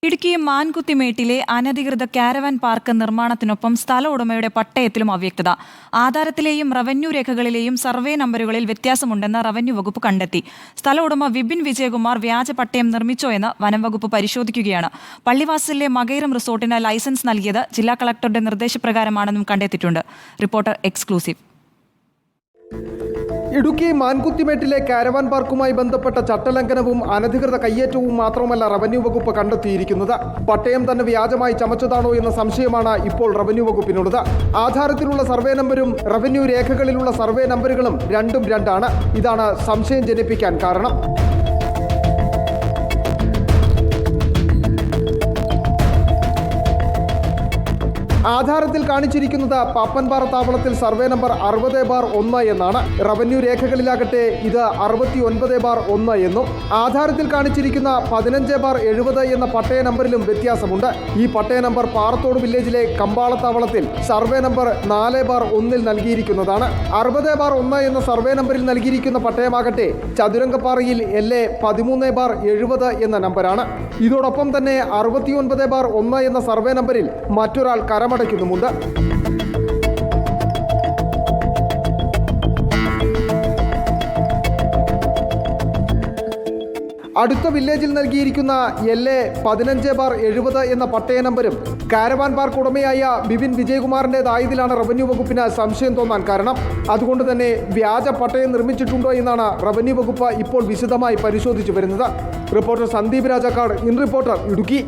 ഇടുക്കി മാൻകുത്തിമേട്ടിലെ അനധികൃത caravan park നിർമ്മാണത്തിനൊപ്പം സ്ഥല ഉടമയുടെ പട്ടയത്തിലും അവ്യക്തത. ആധാരത്തിലെയും റവന്യൂ രേഖകളിലെയും സർവേ നമ്പറുകളിൽ വ്യത്യാസമുണ്ടെന്ന് റവന്യൂ വകുപ്പ് കണ്ടെത്തി. സ്ഥല ഉടമ വിപിൻ വിജയകുമാർ വ്യാജ പട്ടയം നിർമ്മിച്ചോ എന്ന് വനം വകുപ്പ് പരിശോധിക്കുകയാണ്. പള്ളിവാസലിലെ മകൈരം റിസോർട്ടിന് ലൈസൻസ് നൽകിയത് ജില്ലാ കളക്ടറുടെ നിർദ്ദേശപ്രകാരമാണെന്നും കണ്ടെത്തിയിട്ടുണ്ട്. Reporter exclusive. ഇടുക്കി മാൻകുത്തിമേട്ടിലെ കാരവാൻ പാർക്കുമായി ബന്ധപ്പെട്ട ചട്ടലംഘനവും അനധികൃത കയ്യേറ്റവും മാത്രമല്ല റവന്യൂ വകുപ്പ് കണ്ടെത്തിയിരിക്കുന്നത്. പട്ടയം തന്നെ വ്യാജമായി ചമച്ചതാണോ എന്ന സംശയമാണ് ഇപ്പോൾ റവന്യൂ വകുപ്പിനുള്ളത്. ആധാരത്തിലുള്ള സർവേ നമ്പരും റവന്യൂ രേഖകളിലുള്ള സർവേ നമ്പറുകളും രണ്ടും രണ്ടാണ്. ഇതാണ് സംശയം ജനിപ്പിക്കാൻ കാരണം. ആധാരത്തിൽ കാണിച്ചിരിക്കുന്നത് പാപ്പൻപാറ താവളത്തിൽ സർവേ നമ്പർ 60/1 എന്നാണ്. റവന്യൂ രേഖകളിലാകട്ടെ ഇത് 69/1 എന്നും. ആധാരത്തിൽ കാണിച്ചിരിക്കുന്ന 15/70 എന്ന പട്ടയ നമ്പറിലും വ്യത്യാസമുണ്ട്. ഈ പട്ടയ നമ്പർ പാറത്തോട് വില്ലേജിലെ കമ്പാളത്താവളത്തിൽ സർവേ നമ്പർ 4/1 നൽകിയിരിക്കുന്നതാണ്. 60/1 എന്ന സർവേ നമ്പറിൽ നൽകിയിരിക്കുന്ന പട്ടയമാകട്ടെ ചതുരംഗപ്പാറയിൽ LA 13/70 എന്ന നമ്പറാണ്. ഇതോടൊപ്പം തന്നെ 69/1 എന്ന സർവേ നമ്പറിൽ മറ്റൊരാൾ കരമടയ്ക്കുന്നുമുണ്ട്. അടുത്ത വില്ലേജിൽ നൽകിയിരിക്കുന്ന LA 15/70 എന്ന പട്ടയ നമ്പരും കാരവാൻ പാർക്ക് ഉടമയായ വിപിൻ വിജയകുമാറിൻ്റെതായതിലാണ് റവന്യൂ വകുപ്പിന് സംശയം തോന്നാൻ കാരണം. അതുകൊണ്ട് തന്നെ വ്യാജ പട്ടയം നിർമ്മിച്ചിട്ടുണ്ടോ എന്നാണ് റവന്യൂ വകുപ്പ് ഇപ്പോൾ വിശദമായി പരിശോധിച്ചു വരുന്നത്. Reporter Sandeep Rajakkad, in reporter, Idukki.